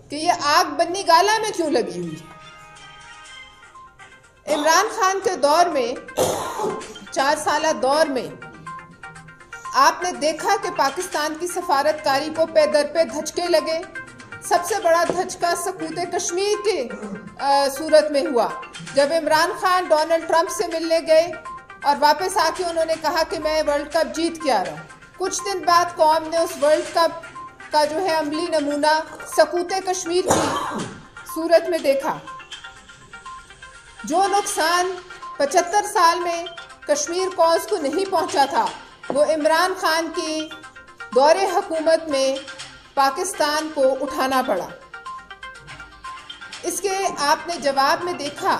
कि ये आग बन्नी गाला में क्यों लगी हुई है। इमरान खान के दौर में, 4 साल दौर में, आपने देखा कि पाकिस्तान की सफारतकारी को पे दर पे धचके लगे। सबसे बड़ा धचका सकूत कश्मीर के सूरत में हुआ, जब इमरान खान डोनाल्ड ट्रंप से मिलने गए और वापस आके उन्होंने कहा कि मैं वर्ल्ड कप जीत के आ रहा हूँ। कुछ दिन बाद कौम ने उस वर्ल्ड कप का जो है अमली नमूना सकूत कश्मीर की सूरत में देखा। जो नुकसान 75 साल में कश्मीर कौज को नहीं पहुंचा था, वो इमरान खान की दौरे हुकूमत में पाकिस्तान को उठाना पड़ा। इसके आपने जवाब में देखा,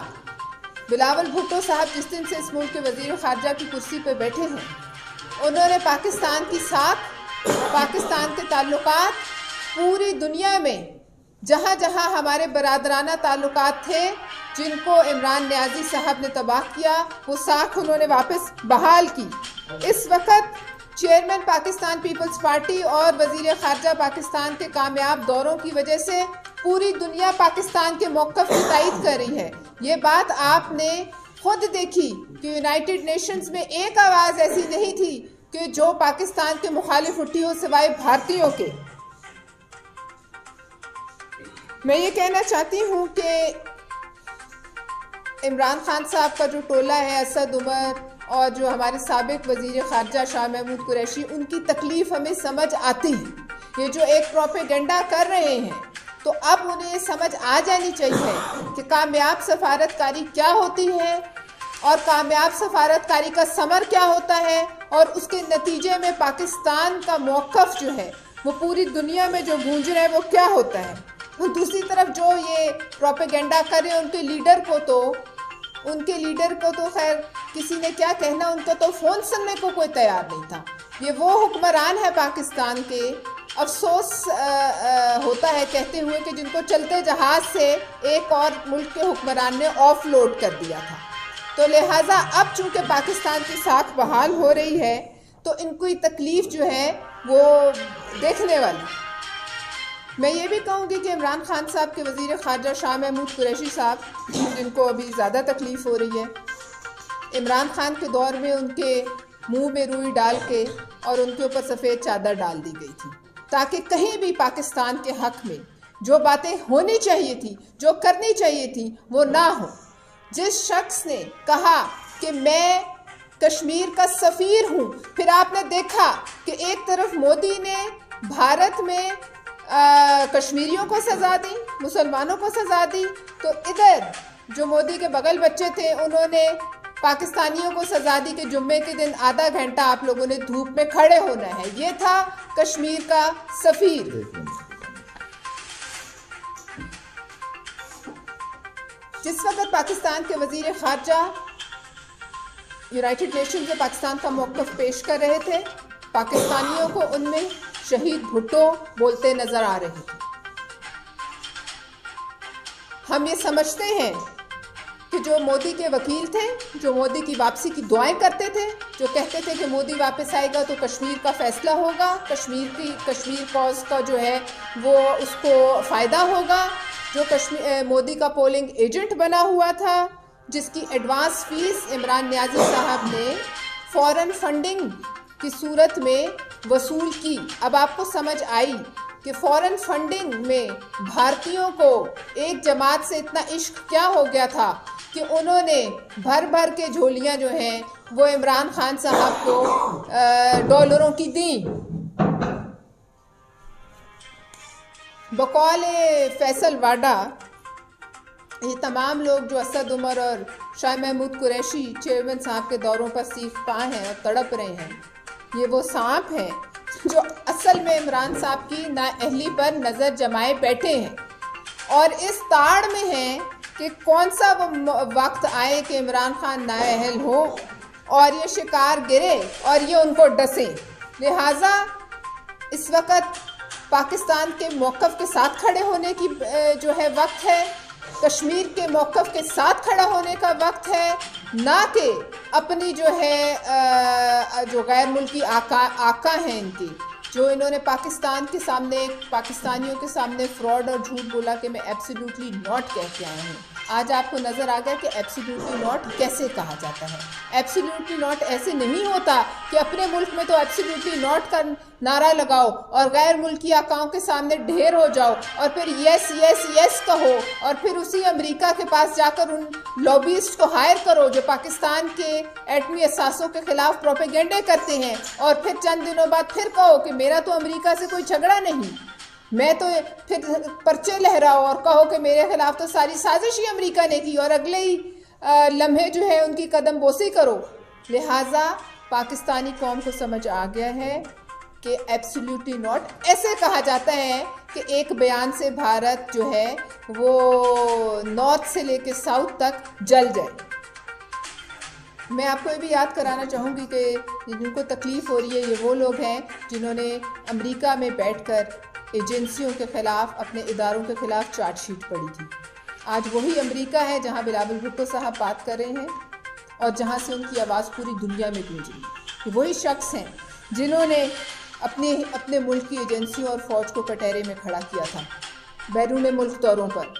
बिलावल भुट्टो साहब जिस दिन से इस मुल्क के वजीर खारजा की कुर्सी पर बैठे हैं, उन्होंने पाकिस्तान की साख, पाकिस्तान के ताल्लुकात पूरी दुनिया में जहाँ जहाँ हमारे बरादराना ताल्लुकात थे जिनको इमरान नियाजी साहब ने तबाह किया, वो साख उन्होंने वापस बहाल की। इस वक्त चेयरमैन पाकिस्तान पीपल्स पार्टी और वजीर खारजा पाकिस्तान के कामयाब दौरों की वजह से पूरी दुनिया पाकिस्तान के मौक़िफ़ की तायद कर रही है। ये बात आपने खुद देखी कि यूनाइटेड नेशंस में एक आवाज़ ऐसी नहीं थी कि जो पाकिस्तान के मुखालिफ उठी हो सिवाय भारतीयों के। मैं ये कहना चाहती हूँ कि इमरान खान साहब का जो टोला है, असद उमर और जो हमारे साबिक वजीर खारजा शाह महमूद कुरैशी, उनकी तकलीफ़ हमें समझ आती है। ये जो एक प्रोपेगेंडा कर रहे हैं, तो अब उन्हें समझ आ जानी चाहिए कि कामयाब सफारतकारी क्या होती है और कामयाब सफारतकारी का समर क्या होता है, और उसके नतीजे में पाकिस्तान का मौक़िफ़ जो है वो पूरी दुनिया में जो गूंज रहा है वो क्या होता है। और दूसरी तरफ जो ये प्रोपेगेंडा कर रहे हैं, उनके लीडर को तो खैर किसी ने क्या कहना, उनको तो फ़ोन सुनने को कोई तैयार नहीं था। ये वो हुक्मरान है पाकिस्तान के, अफसोस होता है कहते हुए कि जिनको चलते जहाज़ से एक और मुल्क के हुक्मरान ने ऑफलोड कर दिया था। तो लिहाजा अब चूँकि पाकिस्तान की साख बहाल हो रही है, तो इनकी तकलीफ़ जो है वो देखने वाली। मैं ये भी कहूँगी कि इमरान खान साहब के वज़ीर ख़ारजा शाह महमूद कुरैशी साहब, जिनको अभी ज़्यादा तकलीफ़ हो रही है, इमरान खान के दौर में उनके मुंह में रुई डाल के और उनके ऊपर सफ़ेद चादर डाल दी गई थी, ताकि कहीं भी पाकिस्तान के हक़ में जो बातें होनी चाहिए थी, जो करनी चाहिए थी, वो ना हो। जिस शख्स ने कहा कि मैं कश्मीर का सफ़ीर हूँ, फिर आपने देखा कि एक तरफ मोदी ने भारत में कश्मीरियों को सज़ा दी, मुसलमानों को सज़ा दी, तो इधर जो मोदी के बगल बच्चे थे उन्होंने पाकिस्तानियों को सज़ा दी कि जुम्मे के दिन आधा घंटा आप लोगों ने धूप में खड़े होना है। ये था कश्मीर का सफ़ीर। जिस वक्त पाकिस्तान के वज़ीर ख़ारजा यूनाइटेड नेशन में पाकिस्तान का मौक़िफ़ पेश कर रहे थे, पाकिस्तानियों को उनमें शहीद भुट्टो बोलते नजर आ रहे थे। हम ये समझते हैं कि जो मोदी के वकील थे, जो मोदी की वापसी की दुआएं करते थे, जो कहते थे कि मोदी वापस आएगा तो कश्मीर का फैसला होगा, कश्मीर कॉज का जो है वो उसको फ़ायदा होगा, जो मोदी का पोलिंग एजेंट बना हुआ था, जिसकी एडवांस फीस इमरान नियाजी साहब ने फॉरेन फंडिंग की सूरत में वसूल की। अब आपको समझ आई कि फॉरेन फंडिंग में भारतीयों को एक जमात से इतना इश्क क्या हो गया था कि उन्होंने भर भर के झोलियां जो हैं वो इमरान खान साहब को डॉलरों की दी। बकौल फैसल वाडा, ये तमाम लोग जो असद उमर और शाह महमूद कुरैशी चेयरमैन साहब के दौरों पर सीख पाए हैं और तड़प रहे हैं, ये वो सांप हैं जो असल में इमरान साहब की नाअहली पर नज़र जमाए बैठे हैं और इस ताड़ में हैं कि कौन सा वो वक्त आए कि इमरान खान नाअहल हो और ये शिकार गिरे और ये उनको डसे। लिहाजा इस वक्त पाकिस्तान के मौक़िफ़ के साथ खड़े होने की जो है वक्त है, कश्मीर के मौक़िफ़ के साथ खड़ा होने का वक्त है, ना कि अपनी जो है जो गैर मुल्की आका हैं इनकी जो इन्होंने पाकिस्तान के सामने, पाकिस्तानियों के सामने फ्रॉड और झूठ बोला कि मैं एब्सोल्युटली नॉट कह के आया हूँ। आज आपको नज़र आ गया कि एब्सोल्युटली नॉट कैसे कहा जाता है। एब्सोल्युटली नॉट ऐसे नहीं होता कि अपने मुल्क में तो एब्सोल्युटली नॉट का नारा लगाओ और गैर मुल्की आकाओं के सामने ढेर हो जाओ और फिर यस यस यस कहो और फिर उसी अमेरिका के पास जाकर उन लॉबिस्ट को हायर करो जो पाकिस्तान के एटमी असासों के खिलाफ प्रोपेगेंडे करते हैं और फिर चंद दिनों बाद फिर कहो कि मेरा तो अमेरिका से कोई झगड़ा नहीं, मैं तो फिर पर्चे लहराओ और कहो कि मेरे खिलाफ तो सारी साजिश ही अमेरिका ने की और अगले ही लम्हे जो है उनकी कदम बोसी करो। लिहाजा पाकिस्तानी कौम को समझ आ गया है कि एब्सोल्युटली नॉट ऐसे कहा जाता है कि एक बयान से भारत जो है वो नॉर्थ से लेकर साउथ तक जल जाए। मैं आपको ये भी याद कराना चाहूँगी कि जिनको तकलीफ़ हो रही है ये वो लोग हैं जिन्होंने अमेरिका में बैठकर एजेंसियों के ख़िलाफ़, अपने इदारों के ख़िलाफ़ चार्जशीट पढ़ी थी। आज वही अमेरिका है जहाँ बिलावल भुट्टो साहब बात कर रहे हैं और जहाँ से उनकी आवाज़ पूरी दुनिया में गूंज रही है। वही शख्स हैं जिन्होंने अपने मुल्क की एजेंसियों और फ़ौज को कटहरे में खड़ा किया था बैरून मुल्क दौरों पर।